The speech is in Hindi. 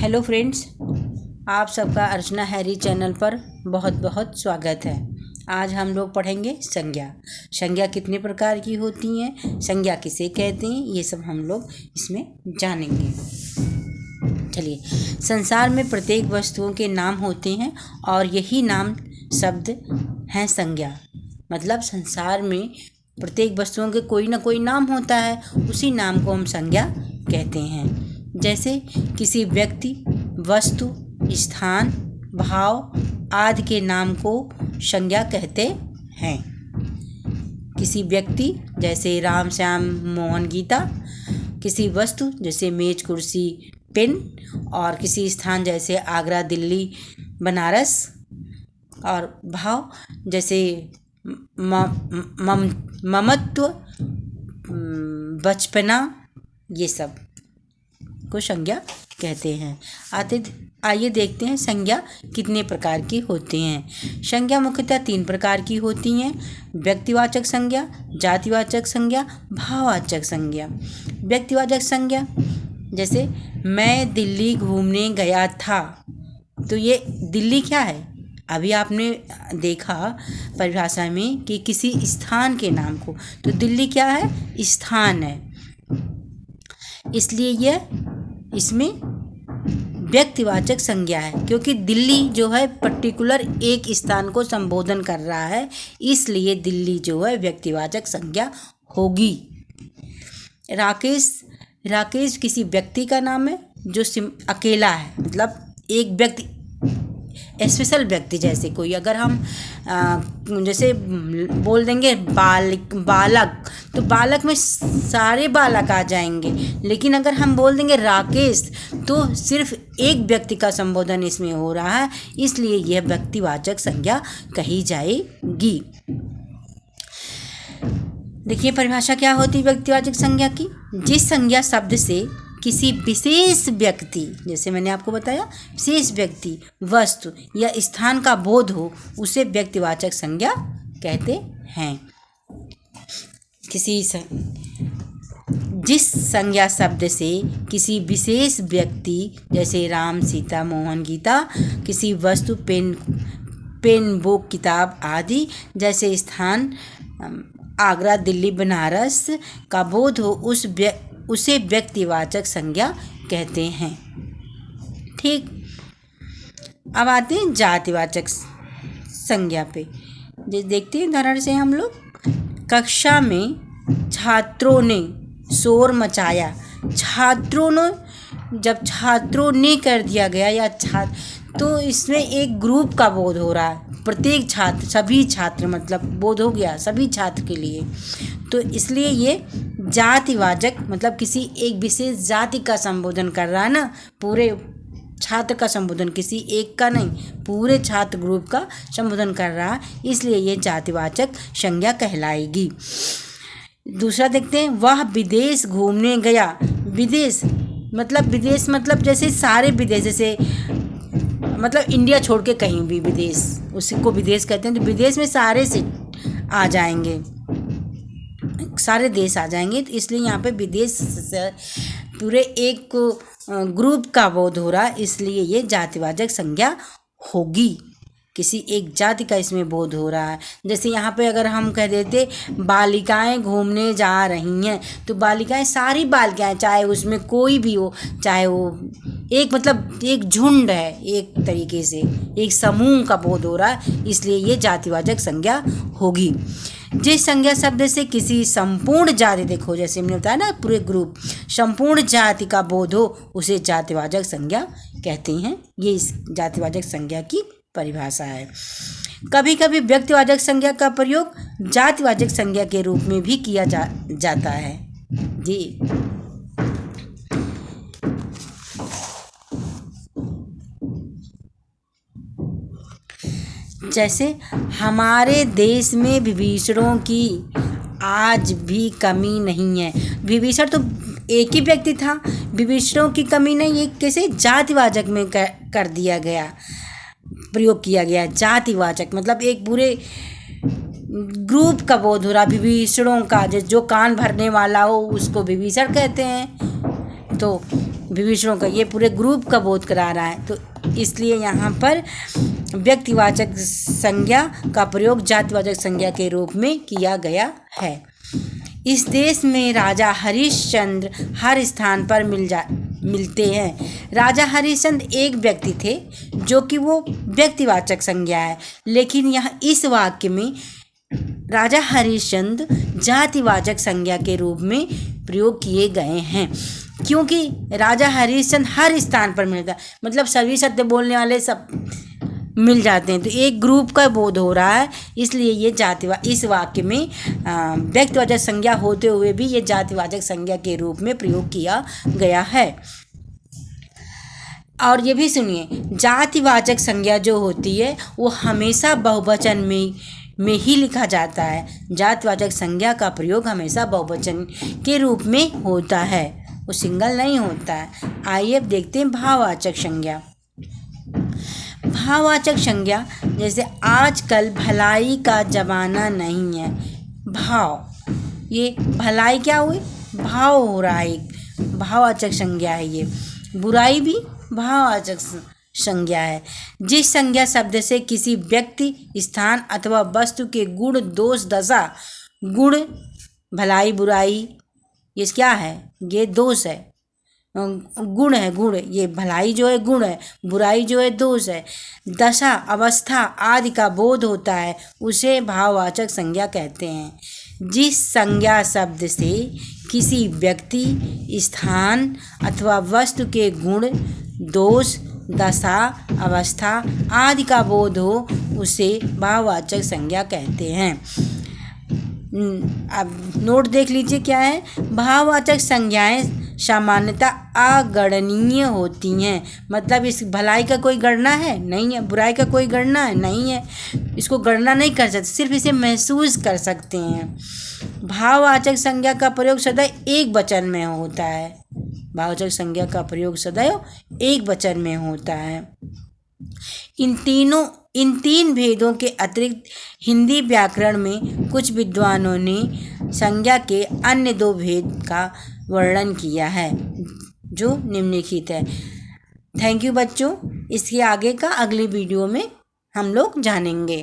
हेलो फ्रेंड्स, आप सबका अर्चना हैरी चैनल पर बहुत बहुत स्वागत है। आज हम लोग पढ़ेंगे संज्ञा। संज्ञा कितने प्रकार की होती हैं, संज्ञा किसे कहते हैं, ये सब हम लोग इसमें जानेंगे। चलिए, संसार में प्रत्येक वस्तुओं के नाम होते हैं और यही नाम शब्द हैं संज्ञा। मतलब संसार में प्रत्येक वस्तुओं के कोई ना कोई नाम होता है, उसी नाम को हम संज्ञा कहते हैं। जैसे किसी व्यक्ति, वस्तु, स्थान, भाव आदि के नाम को संज्ञा कहते हैं। किसी व्यक्ति जैसे राम, श्याम, मोहन, गीता। किसी वस्तु जैसे मेज, कुर्सी, पेन। और किसी स्थान जैसे आगरा, दिल्ली, बनारस। और भाव जैसे ममत्व, बचपना, ये सब को संज्ञा कहते हैं। आइए देखते हैं संज्ञा कितने प्रकार की होती हैं। संज्ञा मुख्यतः 3 प्रकार की होती हैं: व्यक्तिवाचक संज्ञा, जातिवाचक संज्ञा, भाववाचक संज्ञा। व्यक्तिवाचक संज्ञा जैसे मैं दिल्ली घूमने गया था, तो ये दिल्ली क्या है? अभी आपने देखा परिभाषा में कि किसी स्थान के नाम को, तो दिल्ली क्या है? स्थान है, इसलिए यह इसमें व्यक्तिवाचक संज्ञा है। क्योंकि दिल्ली जो है पर्टिकुलर एक स्थान को संबोधन कर रहा है, इसलिए दिल्ली जो है व्यक्तिवाचक संज्ञा होगी। राकेश किसी व्यक्ति का नाम है जो अकेला है, मतलब एक व्यक्ति, स्पेशल व्यक्ति। जैसे कोई अगर हम जैसे बोल देंगे बालक, तो बालक में सारे बालक आ जाएंगे। लेकिन अगर हम बोल देंगे राकेश, तो सिर्फ एक व्यक्ति का संबोधन इसमें हो रहा है, इसलिए यह व्यक्तिवाचक संज्ञा कही जाएगी। देखिए परिभाषा क्या होती है व्यक्तिवाचक संज्ञा की। जिस संज्ञा शब्द से किसी विशेष व्यक्ति, जैसे मैंने आपको बताया, विशेष व्यक्ति, वस्तु या स्थान का बोध हो, उसे व्यक्तिवाचक संज्ञा कहते हैं। जिस संज्ञा शब्द से किसी विशेष व्यक्ति जैसे राम, सीता, मोहन, गीता, किसी वस्तु, पेन, बुक, किताब आदि जैसे स्थान आगरा, दिल्ली, बनारस का बोध हो, उसे व्यक्तिवाचक संज्ञा कहते हैं। ठीक, अब आते हैं जातिवाचक संज्ञा पे। देखते हैं उदाहरण से हम लोग। कक्षा में छात्रों ने शोर मचाया। जब छात्रों ने कर दिया गया या तो इसमें एक ग्रुप का बोध हो रहा है। प्रत्येक छात्र, सभी छात्र, मतलब बोध हो गया सभी छात्र के लिए। तो इसलिए ये जातिवाचक, मतलब किसी एक विशेष जाति का संबोधन कर रहा है ना, पूरे छात्र का संबोधन, किसी एक का नहीं, पूरे छात्र ग्रुप का संबोधन कर रहा है, इसलिए ये जातिवाचक संज्ञा कहलाएगी। दूसरा देखते हैं, वह विदेश घूमने गया। विदेश मतलब जैसे सारे विदेश, जैसे मतलब इंडिया छोड़ के कहीं भी विदेश, उसी को विदेश कहते हैं। तो विदेश में सारे से आ जाएंगे, सारे देश आ जाएंगे, तो इसलिए यहाँ पे विदेश से पूरे एक ग्रुप का बोध हो रहा है, इसलिए ये जातिवाचक संज्ञा होगी। किसी एक जाति का इसमें बोध हो रहा है। जैसे यहाँ पे अगर हम कह देते बालिकाएं घूमने जा रही हैं, तो बालिकाएं सारी बालिकाएं, चाहे उसमें कोई भी हो, चाहे वो एक झुंड है, एक तरीके से एक समूह का बोध हो रहा है, इसलिए ये जातिवाचक संज्ञा होगी। जिस संज्ञा शब्द से किसी संपूर्ण जाति, देखो जैसे हमने बताया ना, पूरे ग्रुप, संपूर्ण जाति का बोध हो, उसे जातिवाचक संज्ञा कहते हैं। ये इस जातिवाचक संज्ञा की परिभाषा है। कभी कभी व्यक्तिवाचक संज्ञा का प्रयोग जातिवाचक संज्ञा के रूप में भी किया जाता है जी। जैसे हमारे देश में विभीषणों की आज भी कमी नहीं है। विभीषण तो एक ही व्यक्ति था, विभीषणों की कमी नहीं, ये कैसे जातिवाचक में कर दिया गया, प्रयोग किया गया। जातिवाचक मतलब एक पूरे ग्रुप का बोध हो रहा, विभीषणों का, जो कान भरने वाला हो उसको विभीषण कहते हैं। तो विभीषणों का, ये पूरे ग्रुप का बोध करा रहा है। तो इसलिए यहाँ पर व्यक्तिवाचक संज्ञा का प्रयोग जातिवाचक संज्ञा के रूप में किया गया है। इस देश में राजा हरिश्चंद्र हर स्थान पर मिलते हैं। राजा हरिश्चंद्र एक व्यक्ति थे, जो कि वो व्यक्तिवाचक संज्ञा है, लेकिन यहाँ इस वाक्य में राजा हरिश्चंद्र जातिवाचक संज्ञा के रूप में प्रयोग किए गए हैं, क्योंकि राजा हरिश्चंद्र हर स्थान पर मिलता है, मतलब सभी सत्य बोलने वाले सब मिल जाते हैं। तो एक ग्रुप का बोध हो रहा है, इसलिए ये इस वाक्य में व्यक्तिवाचक संज्ञा होते हुए भी ये जातिवाचक संज्ञा के रूप में प्रयोग किया गया है। और ये भी सुनिए, जातिवाचक संज्ञा जो होती है वो हमेशा बहुवचन में ही लिखा जाता है। जातिवाचक संज्ञा का प्रयोग हमेशा बहुवचन के रूप में होता है, वो सिंगल नहीं होता है। आइए अब देखते हैं भाववाचक संज्ञा। भाववाचक संज्ञा, जैसे आजकल भलाई का जमाना नहीं है। भाव, ये भलाई क्या हुई, भाव हो रहा है, एक भाववाचक संज्ञा है। ये बुराई भी भाववाचक संज्ञा है। जिस संज्ञा शब्द से किसी व्यक्ति, स्थान अथवा वस्तु के गुण, दोष, दशा, गुण, भलाई बुराई, ये क्या है, ये दोष है, गुण है, गुण, ये भलाई जो है गुण है, बुराई जो है दोष है, दशा, अवस्था आदि का बोध होता है, उसे भाववाचक संज्ञा कहते हैं। जिस संज्ञा शब्द से किसी व्यक्ति, स्थान अथवा वस्तु के गुण, दोष, दशा, अवस्था आदि का बोध हो, उसे भाववाचक संज्ञा कहते हैं। अब नोट देख लीजिए क्या है। भाववाचक संज्ञाएं सामान्यतः अगणनीय होती हैं, मतलब इस भलाई का कोई गणना है नहीं है, बुराई का कोई गणना है नहीं है, इसको गणना नहीं कर सकते, सिर्फ इसे महसूस कर सकते हैं। भाववाचक संज्ञा का प्रयोग सदैव एक वचन में होता है। भाववाचक संज्ञा का प्रयोग सदैव एक वचन में होता है। इन तीन भेदों के अतिरिक्त हिंदी व्याकरण में कुछ विद्वानों ने संज्ञा के अन्य दो भेद का वर्णन किया है, जो निम्नलिखित है। थैंक यू बच्चों, इसके आगे का अगली वीडियो में हम लोग जानेंगे।